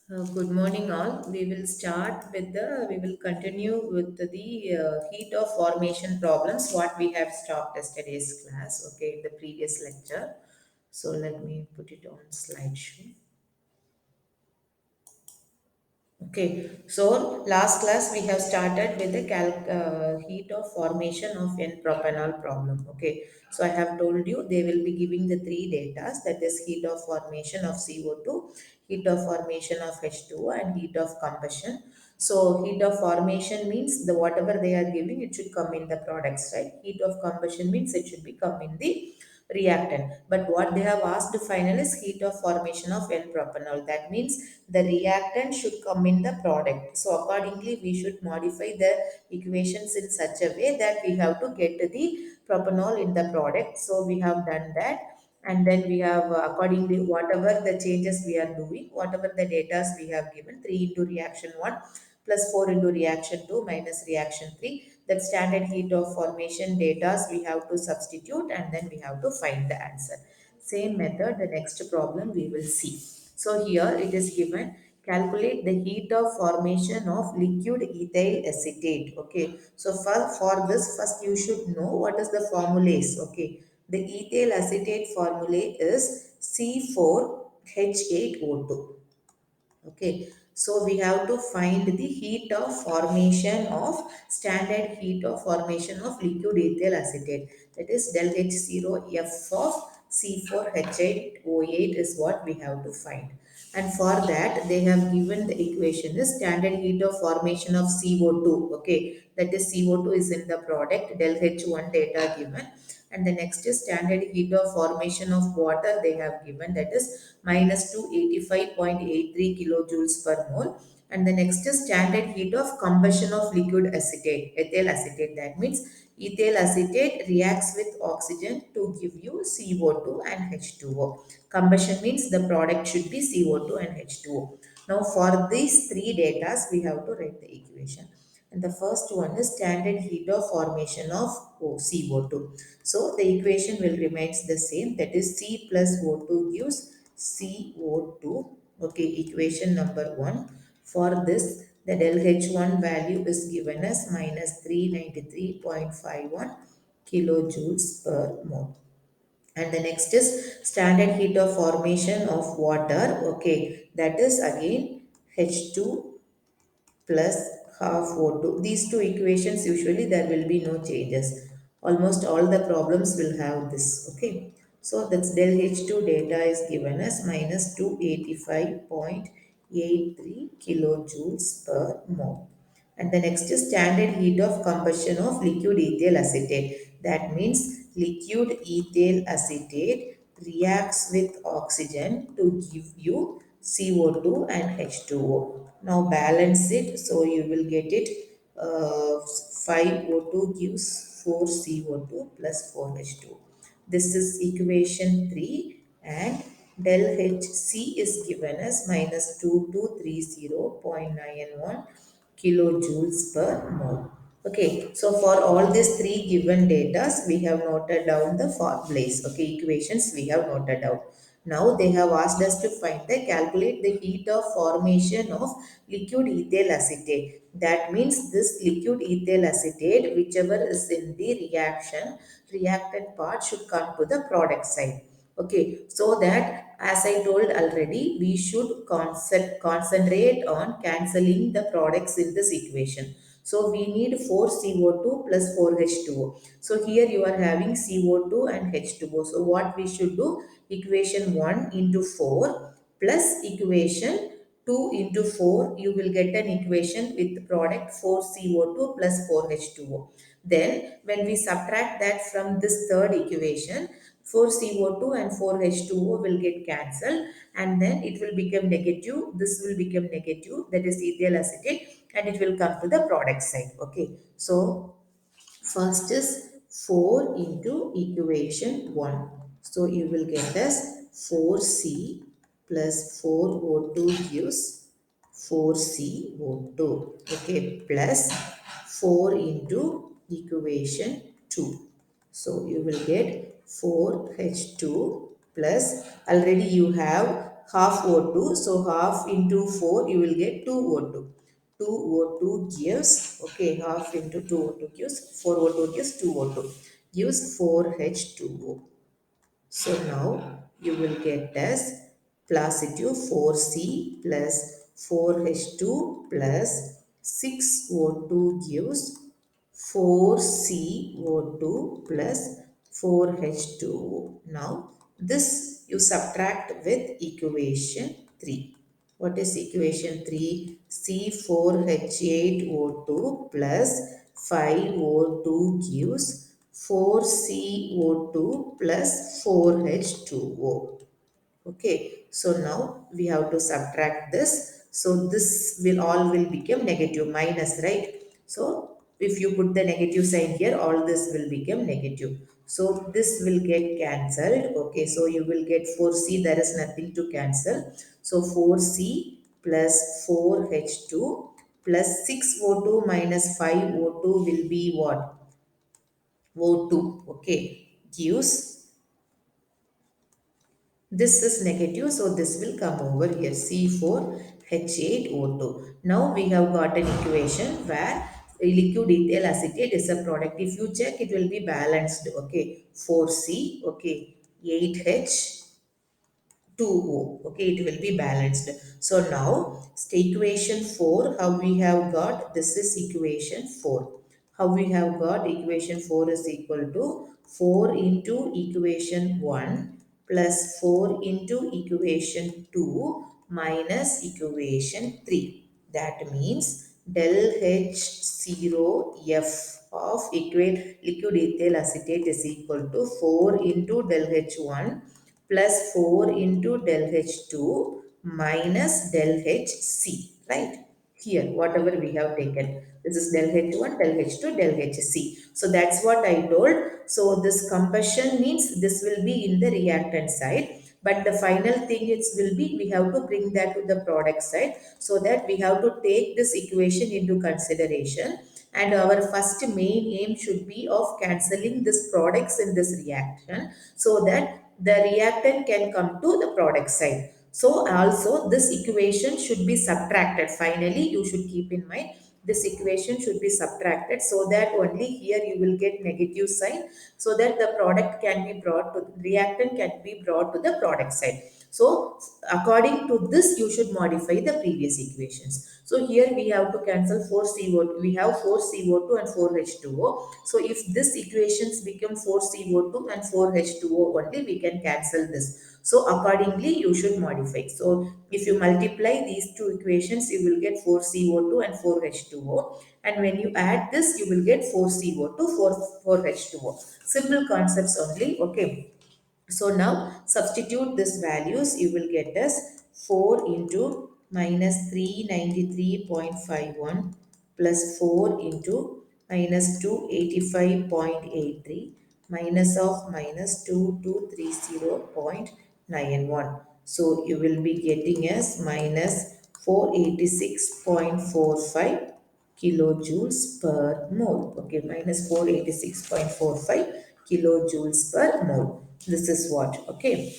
Good morning, all. We will continue with the heat of formation problems, what we have stopped yesterday's class, okay, in the previous lecture. So let me put it on slideshow. Okay, so last class we have started with the heat of formation of N-propanol problem. Okay, so I have told you they will be giving the three data, that is heat of formation of CO2, heat of formation of H2O, and heat of combustion. So heat of formation means the whatever they are giving, it should come in the products, right? Heat of combustion means it should be come in the reactant. But what they have asked final is heat of formation of N-propanol. That means the reactant should come in the product. So accordingly, we should modify the equations in such a way that we have to get the propanol in the product. So we have done that. And then we have accordingly whatever the changes we are doing, whatever the data we have given, 3 into reaction 1 plus 4 into reaction 2 minus reaction 3, that standard heat of formation data we have to substitute and then we have to find the answer. Same method, the next problem we will see. So here it is given, calculate the heat of formation of liquid ethyl acetate. Okay, so for this first you should know what is the formula is. Okay, the ethyl acetate formula is C4H8O2. Okay, so we have to find the heat of formation of standard heat of formation of liquid ethyl acetate. That is del H0F of C4H8O8 is what we have to find. And for that, they have given the equation is standard heat of formation of CO2. Okay, that is CO2 is in the product, del H1 data given. And the next is standard heat of formation of water they have given, that is minus 285.83 kilojoules per mole. And the next is standard heat of combustion of liquid acetate, ethyl acetate. That means ethyl acetate reacts with oxygen to give you CO2 and H2O. Combustion means the product should be CO2 and H2O. Now for these three datas, we have to write the equation. And the first one is standard heat of formation of CO2. So the equation will remains the same, that is C plus O2 gives CO2. Okay, equation number 1. For this, the del H1 value is given as minus 393.51 kilojoules per mole. And the next is standard heat of formation of water. Okay, that is again H2 plus half O2. These two equations usually there will be no changes. Almost all the problems will have this. Okay. So that's del H2 data is given as minus 285.83 kilojoules per mole. And the next is standard heat of combustion of liquid ethyl acetate. That means liquid ethyl acetate reacts with oxygen to give you CO2 and H2O. Now balance it, so you will get it 5O2 gives 4CO2 plus 4H2O. This is equation 3, and del Hc is given as minus 2230.91 kilojoules per mole. Okay, so for all these three given datas, we have noted down the formulas. Okay, equations we have noted down. Now they have asked us to calculate the heat of formation of liquid ethyl acetate. That means this liquid ethyl acetate, whichever is in the reactant part should come to the product side. Okay, so that as I told already, we should concentrate on cancelling the products in this equation. So we need 4CO2 plus 4H2O. So here you are having CO2 and H2O. So what we should do? Equation 1 into 4 plus equation 2 into 4. You will get an equation with the product 4CO2 plus 4H2O. Then when we subtract that from this third equation, 4CO2 and 4H2O will get cancelled, and then it will become negative. This will become negative, that is ethyl acetate, and it will come to the product side. Okay, so first is 4 into equation 1. So you will get as 4C plus 4O2 gives 4CO2. Okay, plus 4 into equation 2. So you will get 4H2 plus already you have half O2. So half into 4, you will get 2 O2. 2 O2 gives, okay, half into 2 O2 gives, 4 O2 gives 2 O2, gives 4H2O. So now you will get as positive 4C plus 4H2 plus 6O2 gives 4CO2 plus 4H2O. Now this you subtract with equation 3. What is equation 3? C4H8O2 plus 5O2 gives 4CO2 plus 4H2O. Okay, so now we have to subtract this. So this will all will become negative, minus, right? So if you put the negative sign here, all this will become negative. So this will get cancelled. Okay, so you will get 4C, there is nothing to cancel. So 4C plus 4H2 plus 6O2 minus 5O2 will be what? O2. Okay, gives, this is negative, so this will come over here, C4H8O2. Now we have got an equation where a liquid ethyl acetate is a product. If you check, it will be balanced. Okay, 4C, okay, 8H, 2O. Okay, it will be balanced. So now, equation 4, how we have got, this is equation 4. How we have got equation 4 is equal to 4 into equation 1 plus 4 into equation 2 minus equation 3. That means del H0F of liquid ethyl acetate is equal to 4 into del H1 plus 4 into del H2 minus del Hc, right? Here, whatever we have taken. This is del H1, del H2, del Hc. So that's what I told. So this combustion means this will be in the reactant side. But the final thing it will be, we have to bring that to the product side. So that we have to take this equation into consideration. And our first main aim should be of cancelling this products in this reaction, so that the reactant can come to the product side. So also this equation should be subtracted. Finally, you should keep in mind this equation should be subtracted, so that only here you will get negative sign, so that the product can be brought to, reactant can be brought to the product side. So according to this, you should modify the previous equations. So here we have to cancel 4CO2. We have 4CO2 and 4H2O. So if this equations become 4CO2 and 4H2O only, we can cancel this. So accordingly, you should modify. So if you multiply these two equations, you will get 4CO2 and 4H2O. And when you add this, you will get 4CO2, 4H2O. Simple concepts only. Okay. So now substitute these values, you will get as 4 into minus 393.51 plus 4 into minus 285.83 minus of minus 2230.91. So you will be getting as minus 486.45 kilojoules per mole. Okay, minus 486.45 kilojoules per mole. This is what, okay.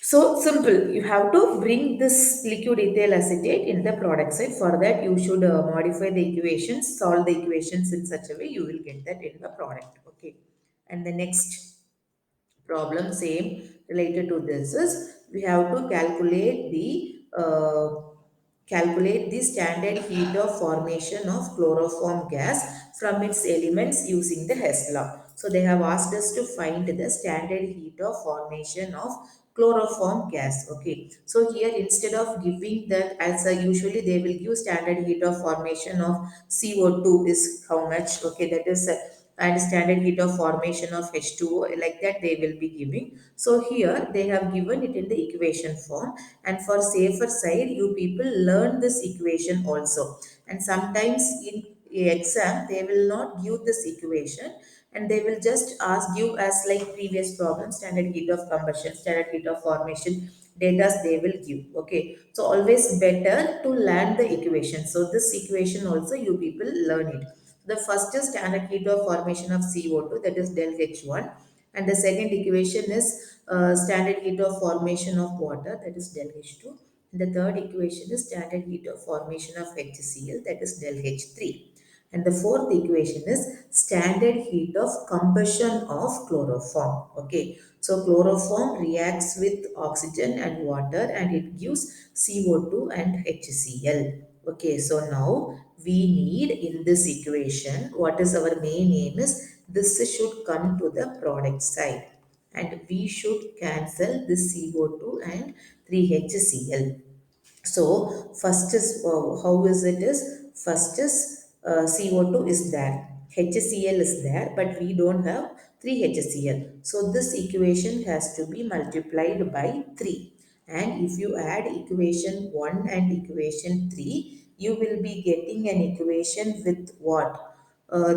So simple, you have to bring this liquid ethyl acetate in the product side. For that, you should modify the equations, solve the equations in such a way you will get that in the product, okay. And the next problem same related to this is, we have to calculate the standard heat of formation of chloroform gas from its elements using the Hess law. So they have asked us to find the standard heat of formation of chloroform gas. Okay, so here instead of giving that, as usually they will give standard heat of formation of CO2 is how much, okay, that is and standard heat of formation of H2O, like that they will be giving. So here they have given it in the equation form, and for safer side you people learn this equation also. And sometimes in exam they will not give this equation, and they will just ask you as like previous problem, standard heat of combustion, standard heat of formation data they will give. Okay, so always better to learn the equation. So this equation also you people learn it. The first is standard heat of formation of CO2, that is del H1, and the second equation is standard heat of formation of water, that is del H2. The third equation is standard heat of formation of HCl, that is del H3. And the fourth equation is standard heat of combustion of chloroform. Okay, so chloroform reacts with oxygen and water and it gives CO2 and HCl. Okay, so now we need in this equation, what is our main aim is this should come to the product side and we should cancel this CO2 and 3HCl. So first is how is it is first is CO2 is there, HCl is there, but we don't have 3HCl. So this equation has to be multiplied by 3. And if you add equation 1 and equation 3, you will be getting an equation with what?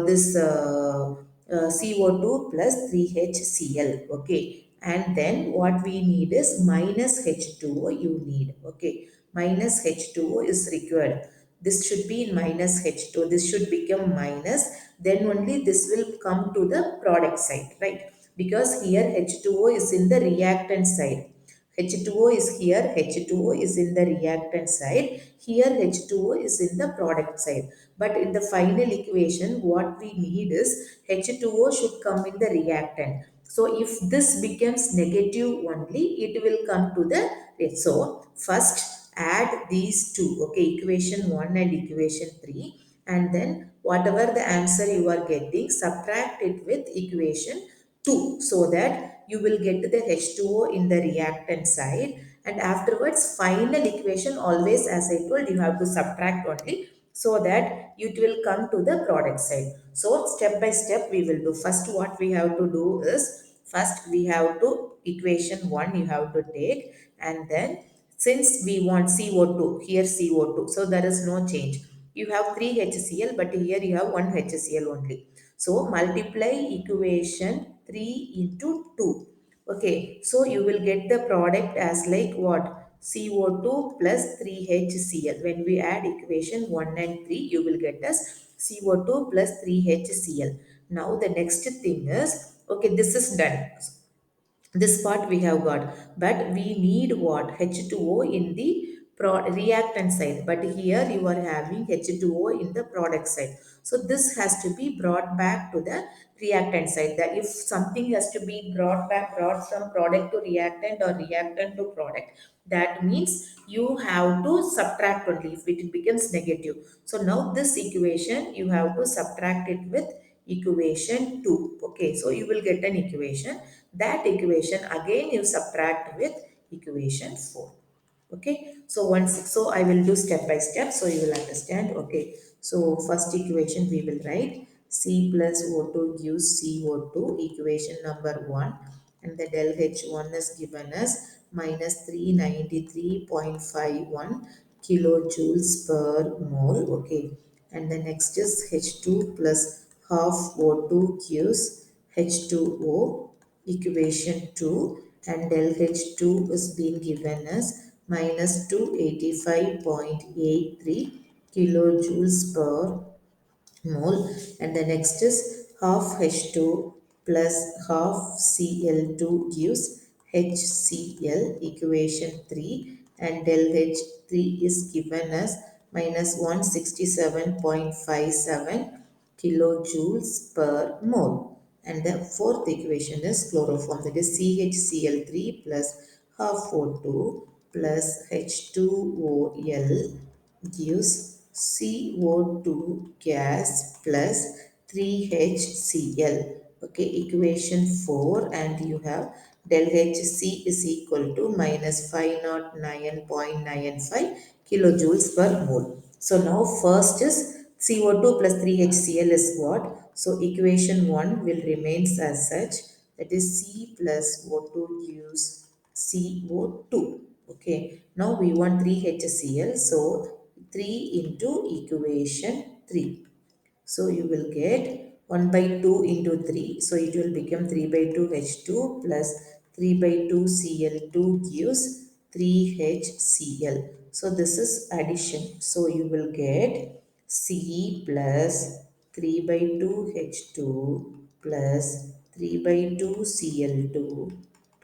This CO2 plus 3HCl. Okay. And then what we need is minus H2O you need. Okay, minus H2O is required. This should be in minus H2O. This should become minus. Then only this will come to the product side, right? Because here H2O is in the reactant side. H2O is here, H2O is in the reactant side. Here H2O is in the product side. But in the final equation, what we need is H2O should come in the reactant. So if this becomes negative only, it will come to the, so first add these two, okay, equation 1 and equation 3, and then whatever the answer you are getting, subtract it with equation 2 so that you will get the H2O in the reactant side, and afterwards final equation always, as I told, you have to subtract only so that it will come to the product side. So step by step we will do. First what we have to do is, first we have to equation 1 you have to take, and then since we want CO2, here CO2, so there is no change. You have 3 HCl, but here you have 1 HCl only. So multiply equation 3 into 2. Okay, so you will get the product as like what? CO2 plus 3HCl. When we add equation 1 and 3, you will get as CO2 plus 3HCl. Now the next thing is, okay, this is done. This part we have got, but we need what? H2O in the reactant side, but here you are having H2O in the product side. So this has to be brought back to the reactant side. That if something has to be brought from product to reactant or reactant to product, that means you have to subtract only if it becomes negative. So now this equation you have to subtract it with equation 2. Okay, so you will get an equation. That equation again you subtract with equation 4. Okay, so I will do step by step so you will understand. Okay, so first equation we will write C plus O2 gives CO2, equation number 1, and the del H1 is given as minus 393.51 kilojoules per mole. Okay, and the next is H2 plus half O2 gives H2O, equation 2, and del H2 is being given as minus 285.83 kilojoules per mole, and the next is half H2 plus half Cl2 gives HCl, equation 3, and del H3 is given as minus 167.57 kilojoules per mole, and the fourth equation is chloroform, that is CHCl3 plus half O2 plus H2OL gives CO2 gas plus 3HCl. Okay, equation 4, and you have del HC is equal to minus 509.95 kilojoules per mole. So now first is CO2 plus 3HCl is what? So equation 1 will remains as such, that is C plus O2 gives CO2. Okay, now we want 3HCl, so 3 into equation 3. So you will get 1 by 2 into 3. So it will become 3 by 2 H2 plus 3 by 2 Cl2 gives 3HCl. So this is addition. So you will get C plus 3 by 2 H2 plus 3 by 2 Cl2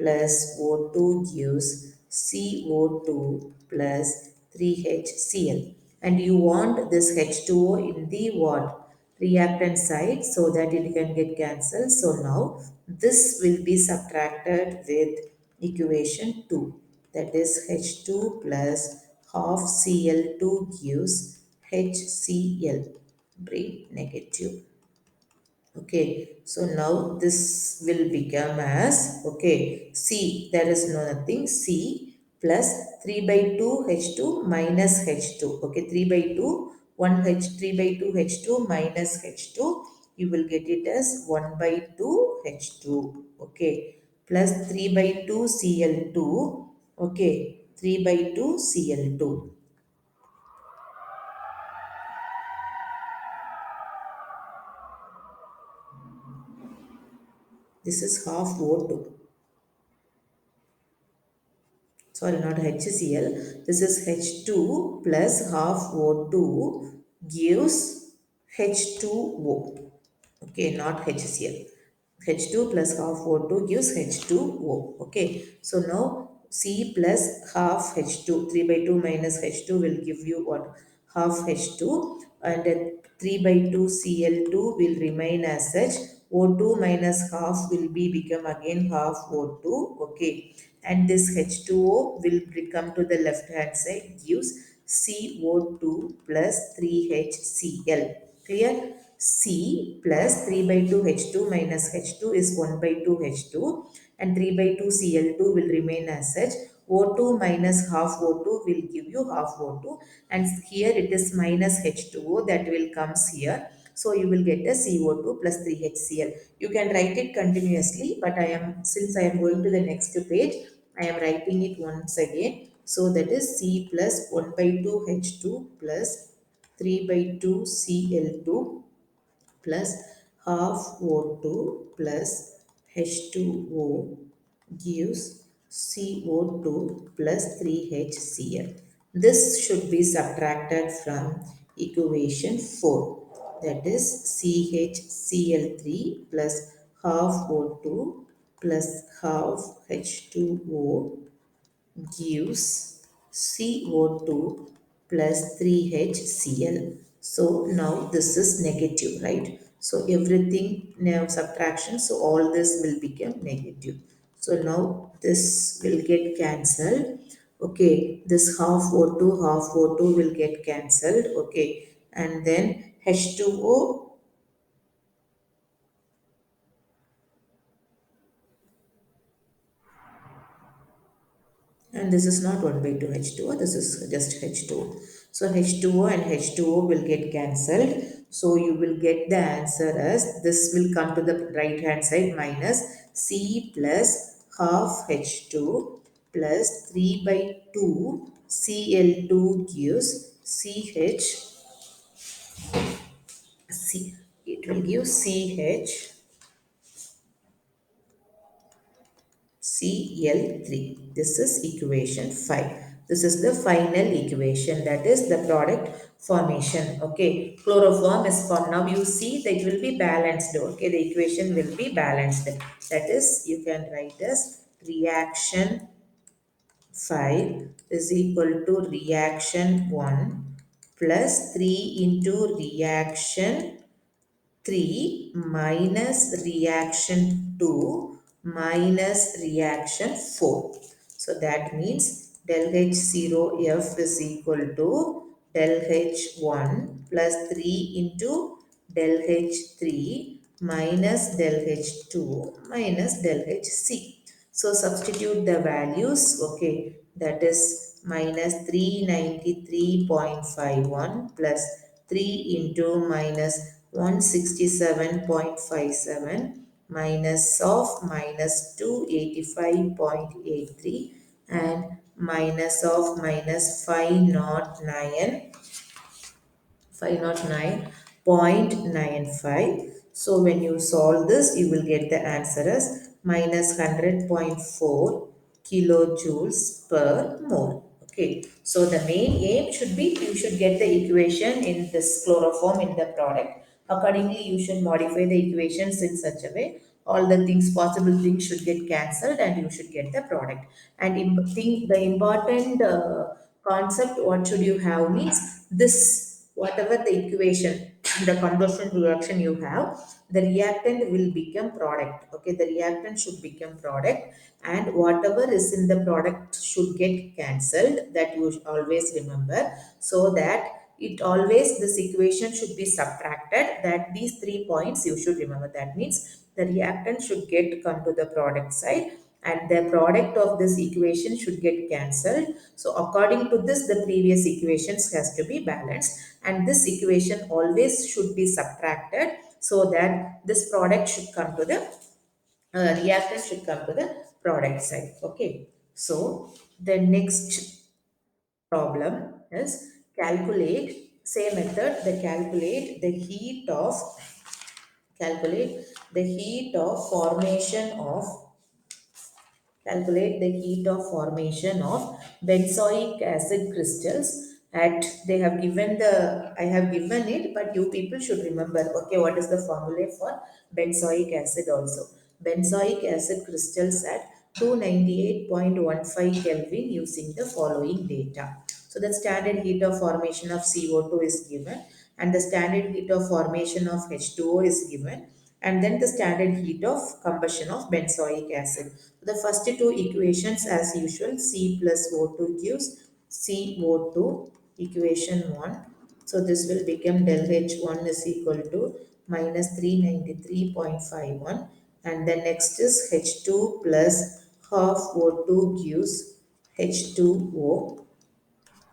plus O2 gives CO2 plus 3HCl. And you want this H2O in the what? Reactant side so that it can get cancelled. So now this will be subtracted with equation 2. That is H2 plus half Cl2 gives HCl. Bring negative. Okay, so now this will become as, okay, C, there is no nothing, C plus 3 by 2 H2 minus H2. Okay, 3 by 2, 1 H, 3 by 2 H2 minus H2. You will get it as 1 by 2 H2. Okay, plus 3 by 2 Cl2. Okay, 3 by 2 Cl2. This is half O2. Sorry, not HCl. This is H2 plus half O2 gives H2O. Okay, not HCl. H2 plus half O2 gives H2O. Okay, so now C plus half H2, 3 by 2 minus H2 will give you what? Half H2, and 3 by 2 Cl2 will remain as such. O2 minus half will be become again half O2. Okay, and this H2O will come to the left hand side, gives CO2 plus 3HCl. Clear? C plus 3 by 2 H2 minus H2 is 1 by 2 H2, and 3 by 2 Cl2 will remain as such. O2 minus half O2 will give you half O2, and here it is minus H2O that will comes here. So you will get a CO2 plus 3HCl. You can write it continuously, but since I am going to the next page, I am writing it once again. So that is C plus 1 by 2 H2 plus 3 by 2 Cl2 plus half O2 plus H2O gives CO2 plus 3HCl. This should be subtracted from equation 4. That is CHCl3 plus half O2 plus half H2O gives CO2 plus 3HCl. So now this is negative, right? So everything now subtraction, so all this will become negative. So now this will get cancelled. Okay, this half O2 will get cancelled. Okay, and then H2O, and this is not 1 by 2 H2O, this is just H2O. So H2O and H2O will get cancelled. So you will get the answer as, this will come to the right hand side, minus C plus half H2 plus 3 by 2 Cl2 gives it will give CH Cl3. This is equation 5. This is the final equation, that is the product formation. Okay, chloroform is formed. Now you see that it will be balanced. Okay, the equation will be balanced. That is, you can write as reaction 5 is equal to reaction 1 plus 3 into reaction 3 minus reaction 2 minus reaction 4. So that means del H0F is equal to del H1 plus 3 into del H3 minus del H2 minus del HC. So substitute the values, okay, that is minus 393.51 plus 3 into minus 167.57 minus of minus 285.83 and minus of minus 509.95. So when you solve this, you will get the answer as minus 100.4 kilojoules per mole. Okay, so the main aim should be, you should get the equation in this chloroform in the product. Accordingly, you should modify the equations in such a way. all the things, possible things should get cancelled and you should get the product. And think the important concept, what should you have means this, whatever the equation, the combustion reaction you have, the reactant will become product. Okay, the reactant should become product, and whatever is in the product should get cancelled. That you should always remember, so that it always, this equation should be subtracted. That these 3 points you should remember. That means the reactant should get come to the product side, and the product of this equation should get cancelled. So according to this, the previous equations has to be balanced, and this equation always should be subtracted, so that this product should come to the reactant should come to the product side. Okay, so the next problem is calculate, same method, the calculate the heat of formation of calculate the heat of formation of benzoic acid crystals at, they have given the, I have given it, but you people should remember. Okay, what is the formula for benzoic acid also? Benzoic acid crystals at 298.15 Kelvin using the following data. So the standard heat of formation of CO2 is given, and the standard heat of formation of H2O is given, and then the standard heat of combustion of benzoic acid. The first two equations as usual, C plus O2 gives CO2, equation 1. So this will become del H1 is equal to minus 393.51, and then next is H2 plus half O2 gives H2O,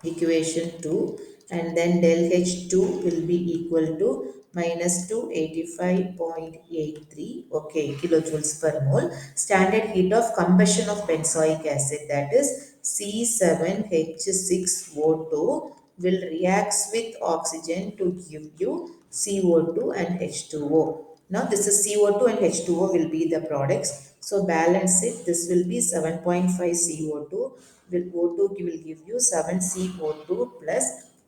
equation 2, and then del H2 will be equal to minus 285.83, okay, kilojoules per mole. Standard heat of combustion of benzoic acid, that is C7H6O2, will reacts with oxygen to give you CO2 and H2O. Now this is CO2 and H2O will be the products. So balance it. This will be 7.5 CO2. Will O2 will give you 7 CO2 plus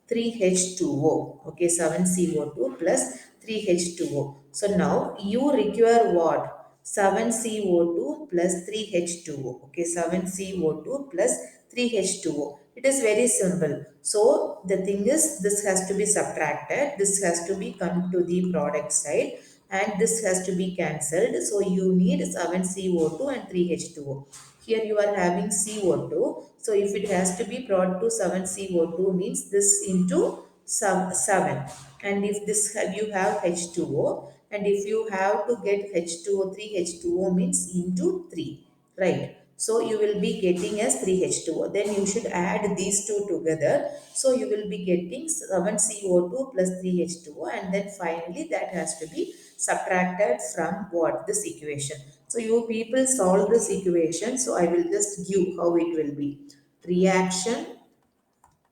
3 H2O. Okay, 7 CO2 plus 3 H2O. So now you require what? 7 CO2 plus 3 H2O. Okay, 7 CO2 plus 3 H2O. It is very simple. So the thing is, this has to be subtracted. This has to be come to the product side, and this has to be cancelled. So you need 7 CO2 and 3 H2O. Here you are having CO2. So if it has to be brought to 7 CO2 means this into 7. And if this you have H2O, and if you have to get H2O, 3 H2O means into 3, right? So you will be getting as 3 H2O. Then you should add these two together. So you will be getting 7 CO2 plus 3 H2O, and then finally that has to be subtracted from what? This equation. So you people solve this equation. So I will just give how it will be. Reaction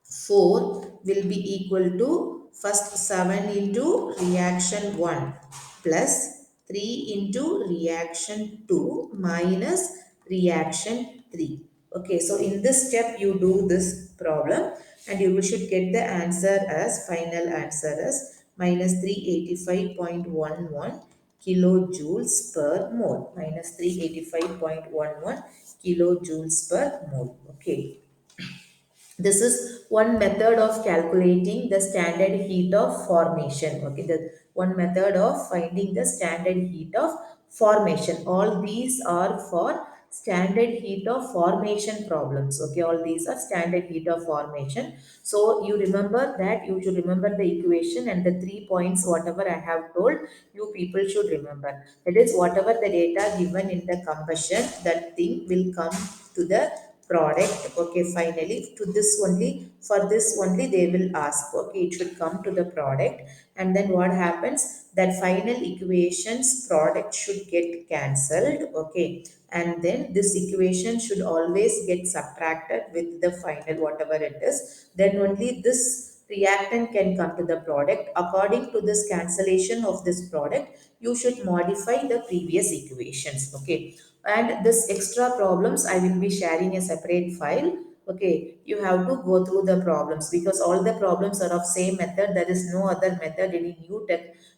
4 will be equal to first 7 into reaction 1 plus 3 into reaction 2 minus reaction 3. Okay, so in this step you do this problem, and you should get the answer as, final answer as minus 385.11 kilojoules per mole, minus 385.11 kilojoules per mole. Okay, this is one method of calculating the standard heat of formation. Okay, the one method of finding the standard heat of formation. All these are for standard heat of formation problems. Okay, all these are standard heat of formation. So you remember that, you should remember the equation and the 3 points, whatever I have told, you people should remember. That is, whatever the data given in the combustion, that thing will come to the product. Okay, finally to this only, for this only they will ask. Okay, it should come to the product, and then what happens, that final equations product should get cancelled. Okay, and then this equation should always get subtracted with the final whatever it is, then only this reactant can come to the product. According to this cancellation of this product, you should modify the previous equations. Okay, and this extra problems I will be sharing a separate file. Okay, you have to go through the problems because all the problems are of same method. There is no other method. Any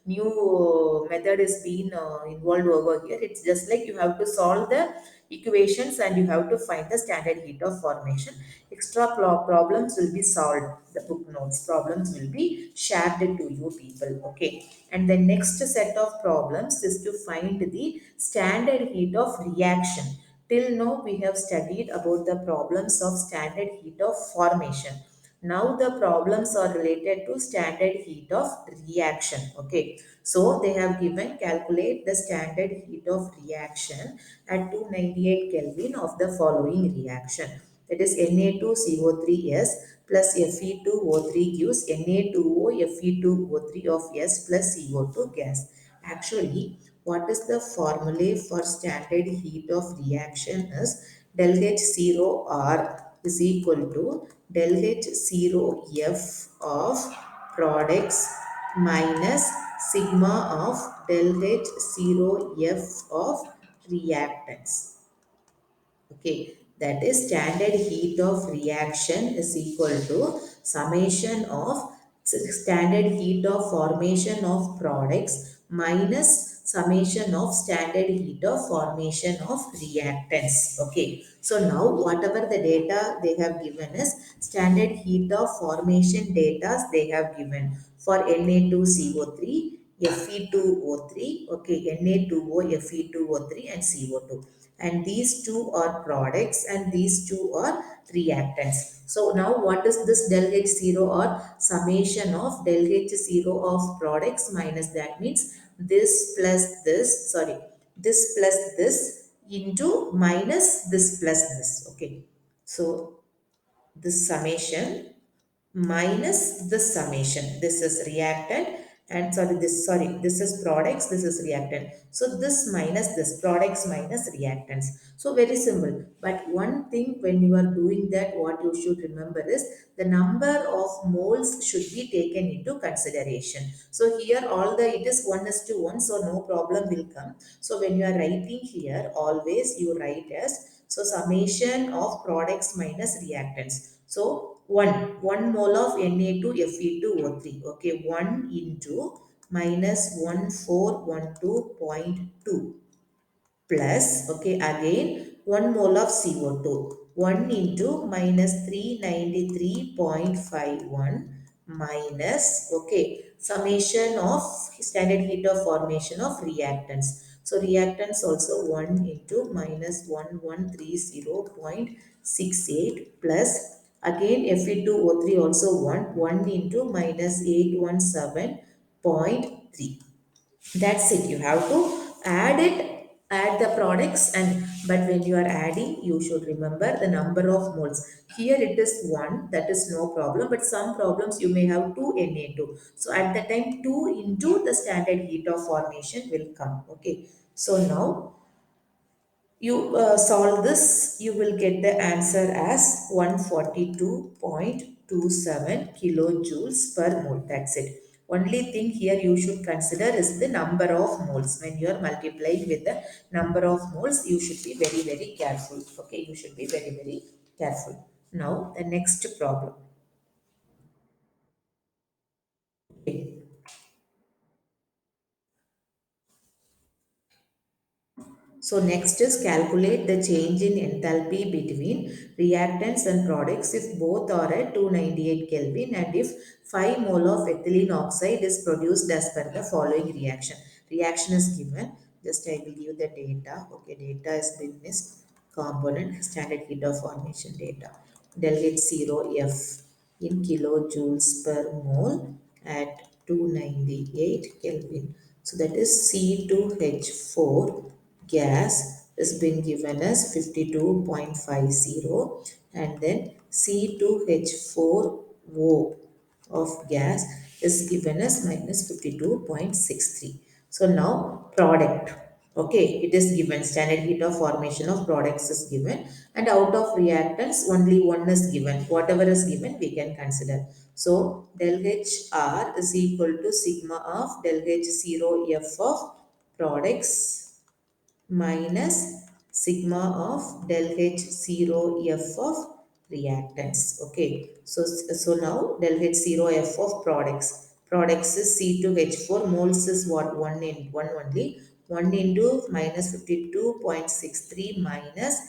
new method is being involved over here. It's just like you have to solve the equations and you have to find the standard heat of formation. Extra problems will be solved. The book notes problems will be shared to you people. Okay, and the next set of problems is to find the standard heat of reaction. Till now, we have studied about the problems of standard heat of formation. Now, the problems are related to standard heat of reaction. Okay, so they have given calculate the standard heat of reaction at 298 Kelvin of the following reaction. That is Na2CO3S plus Fe2O3 gives Na2O Fe2O3 of S plus CO2 gas. Actually, what is the formula for standard heat of reaction is del H0 R is equal to del H0 F of products minus sigma of del H0 F of reactants. Okay, that is standard heat of reaction is equal to summation of standard heat of formation of products minus summation of standard heat of formation of reactants. Okay, so now whatever the data they have given is standard heat of formation data they have given for Na2CO3, Fe2O3, okay, Na2O, Fe2O3 and CO2, and these two are products and these two are reactants. So now what is this del H0 or summation of del H0 of products minus that means this plus this, sorry, this plus this into minus this plus this. Okay, so this summation minus this summation. This is reactant and this is products, this is reactant. So this minus this products minus reactants. So very simple. But one thing when you are doing that, what you should remember is the number of moles should be taken into consideration. So here all the it is 1:1, so no problem will come. So when you are writing here, always you write as so summation of products minus reactants. So 1 mole of Na2Fe2O3. Okay, 1 into minus 1412.2 plus, okay, again 1 mole of CO2. 1 into minus 393.51 minus, okay, summation of standard heat of formation of reactants. So reactants also 1 into minus 1130.68 plus again Fe2O3 also 1 into minus 817.3. That's it. You have to add it, add the products, and but when you are adding you should remember the number of moles. Here it is 1, that is no problem, but some problems you may have 2 Na2, so at the time 2 into the standard heat of formation will come. Okay, so now you solve this, you will get the answer as 142.27 kilojoules per mole. That's it. Only thing here you should consider is the number of moles. When you are multiplying with the number of moles, you should be very, very careful. Okay, you should be very, very careful. Now, the next problem. Okay. So next is calculate the change in enthalpy between reactants and products if both are at 298 Kelvin and if 5 mole of ethylene oxide is produced as per the following reaction. Reaction is given. Just I will give the data. Okay, data has been missed. Component standard heat of formation data. Del H0 F in kilojoules per mole at 298 Kelvin. So that is C2H4 gas is being given as 52.50 and then C2H4O of gas is given as minus 52.63. So now product. Okay, it is given standard heat of formation of products is given and out of reactants only one is given. Whatever is given we can consider. So del HR is equal to sigma of del H0 F of products minus sigma of del H0 F of reactants. Okay, so now del H0F of products is C2H4, moles is what, 1 in 1 only, 1 into minus 52.63 minus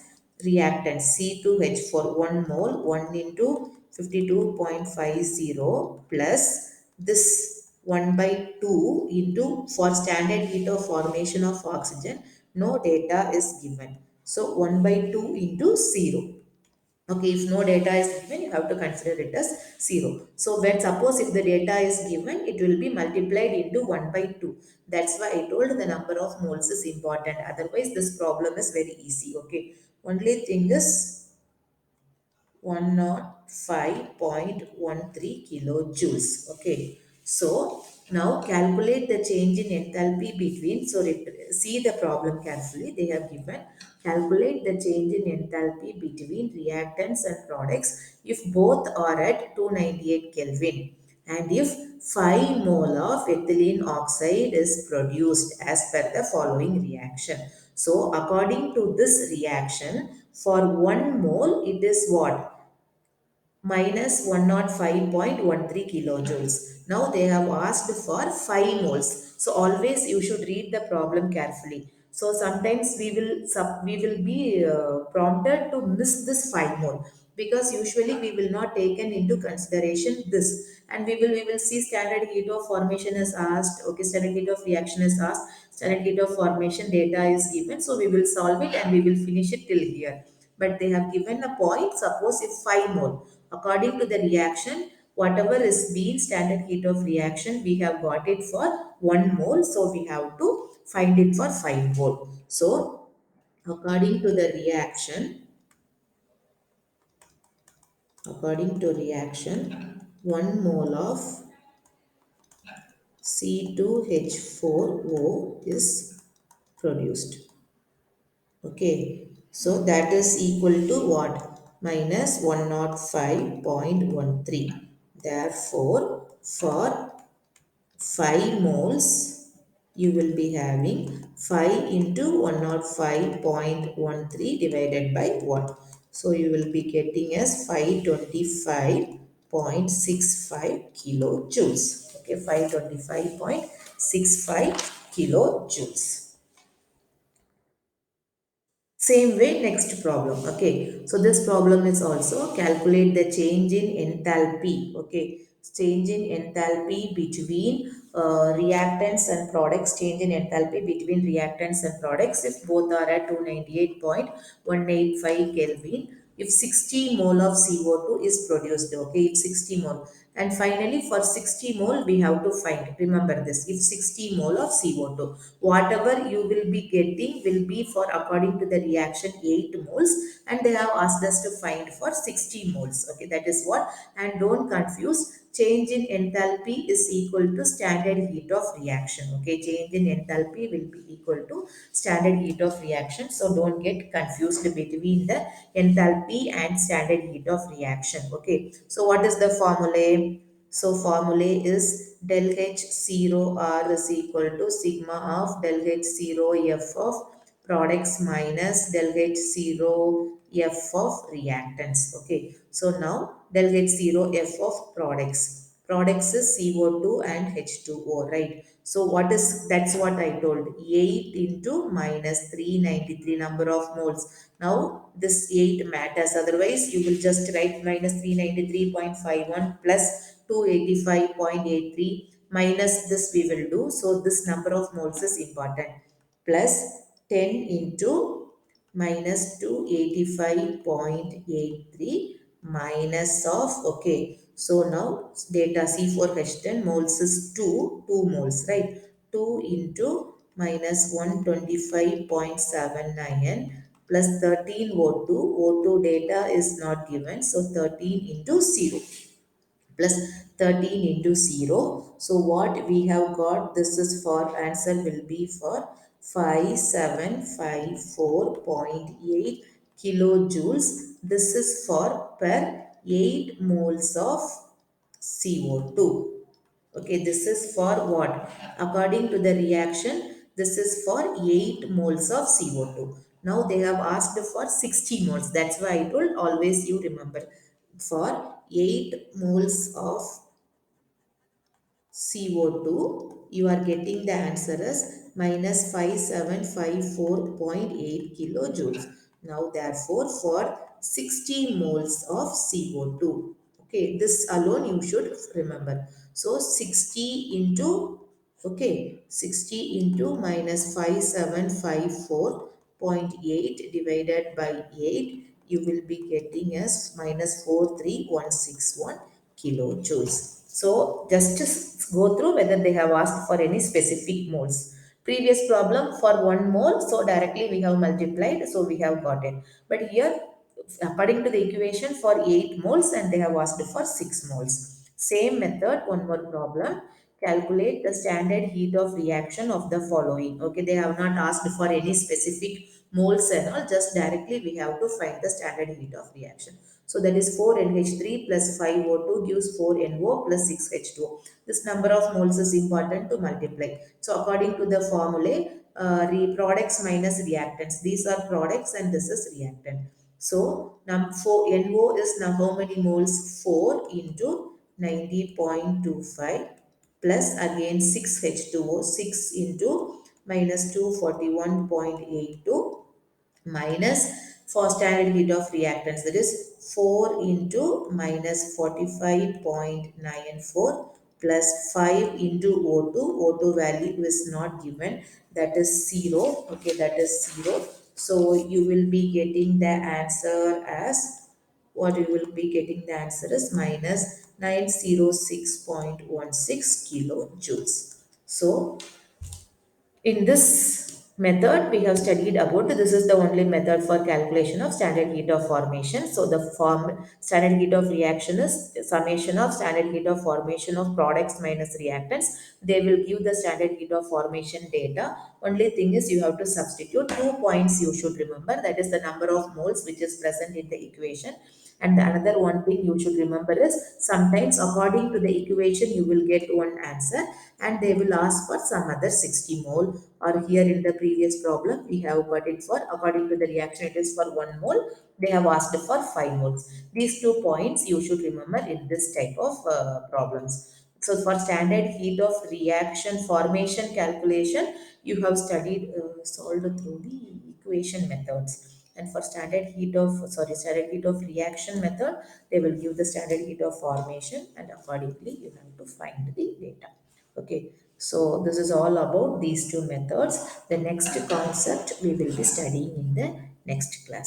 reactant C2H4 1 mole, 1 into 52.50 plus this 1 by 2 into, for standard heat of formation of oxygen no data is given, so 1 by 2 into 0. Okay, if no data is given, you have to consider it as 0. So when suppose if the data is given, it will be multiplied into 1 by 2. That's why I told the number of moles is important. Otherwise, this problem is very easy. Okay, only thing is 105.13 kilojoules. Okay, so now calculate the change in enthalpy between, so see the problem carefully. They have given calculate the change in enthalpy between reactants and products if both are at 298 Kelvin and if 5 mole of ethylene oxide is produced as per the following reaction. So according to this reaction, for 1 mole it is what, minus 105.13 kilojoules. Now they have asked for 5 moles. So always you should read the problem carefully. So sometimes we will be prompted to miss this 5 mole, because usually we will not taken into consideration this, and we will see standard heat of formation is asked. Okay, standard heat of reaction is asked, standard heat of formation data is given, so we will solve it and we will finish it till here. But they have given a point, suppose if 5 mole, according to the reaction, whatever is being standard heat of reaction, we have got it for 1 mole, so we have to find it for 5 mole. So according to the reaction, one mole of C2H4O is produced. Okay, so that is equal to what? Minus 105.13. Therefore, for 5 moles, you will be having 5 into 105.13 divided by 1. So, you will be getting as 525.65 kilojoules. Okay, 525.65 kilojoules. Same way, next problem. Okay, so this problem is also calculate the change in enthalpy. Okay, change in enthalpy between reactants and products. Change in enthalpy between reactants and products if both are at 298.185 Kelvin. If 60 mole of CO2 is produced. Okay, if 60 mole. And finally, for 60 mole, we have to find. Remember this. If 60 mole of CO2, whatever you will be getting will be for according to the reaction 8 moles, and they have asked us to find for 60 moles. Okay, that is what. And don't confuse, change in enthalpy is equal to standard heat of reaction. Okay, change in enthalpy will be equal to standard heat of reaction. So don't get confused between the enthalpy and standard heat of reaction. Okay, so what is the formula? So formula is del H0R is equal to sigma of del H0F of products minus del H0F of reactants. Okay, so now del H0F of products. Products is CO2 and H2O, right? So what is, that's what I told, 8 into minus 393 number of moles. Now this 8 matters, otherwise you will just write minus 393.51 plus 285.83 minus this we will do. So this number of moles is important. Plus 10 into minus 285.83 minus of, okay. So now data C4H10 moles is 2 moles, right? 2 into minus 125.79 plus 13 O2. O2 data is not given. So 13 into 0 plus 13 into 0. So what we have got, this is for answer will be for 5754.8 kilojoules. This is for per 8 moles of CO2. Okay, this is for what? According to the reaction, this is for 8 moles of CO2. Now they have asked for 60 moles. That's why I told always you remember. For 8 moles of CO2, you are getting the answer as minus 5754.8 kilojoules. Now, therefore, for 60 moles of CO2, okay, this alone you should remember. So, 60 into, okay, 60 into minus 5754.8 divided by 8, you will be getting as minus 43161 kilojoules. So just to go through whether they have asked for any specific moles. Previous problem for 1 mole, so directly we have multiplied, so we have got it. But here, according to the equation for 8 moles and they have asked for 6 moles. Same method, one more problem. Calculate the standard heat of reaction of the following. Okay, they have not asked for any specific moles and all, just directly we have to find the standard heat of reaction. So that is 4NH3 plus 5O2 gives 4NO plus 6H2O. This number of moles is important to multiply. So according to the formula, products minus reactants. These are products and this is reactant. So NO is now how many moles? 4 into 90.25 plus again 6H2O, 6 into minus 241.82 minus for standard heat of reactants, that is 4 into minus 45.94 plus 5 into O2 value is not given, that is 0, okay, that is 0. So you will be getting the answer as, what you will be getting the answer is minus 906.16 kilojoules. So in this method, we have studied about, this is the only method for calculation of standard heat of formation. So the standard heat of reaction is summation of standard heat of formation of products minus reactants. They will give the standard heat of formation data. Only thing is you have to substitute 2 points you should remember. That is the number of moles which is present in the equation. And the another one thing you should remember is sometimes according to the equation you will get one answer and they will ask for some other 60 mole, or here in the previous problem we have got it for according to the reaction it is for 1 mole, they have asked for 5 moles. These 2 points you should remember in this type of problems. So for standard heat of reaction formation calculation, you have studied solved through the equation methods. And for standard heat of reaction method, they will give the standard heat of formation and accordingly you have to find the data. Okay, so this is all about these two methods. The next concept we will be studying in the next class.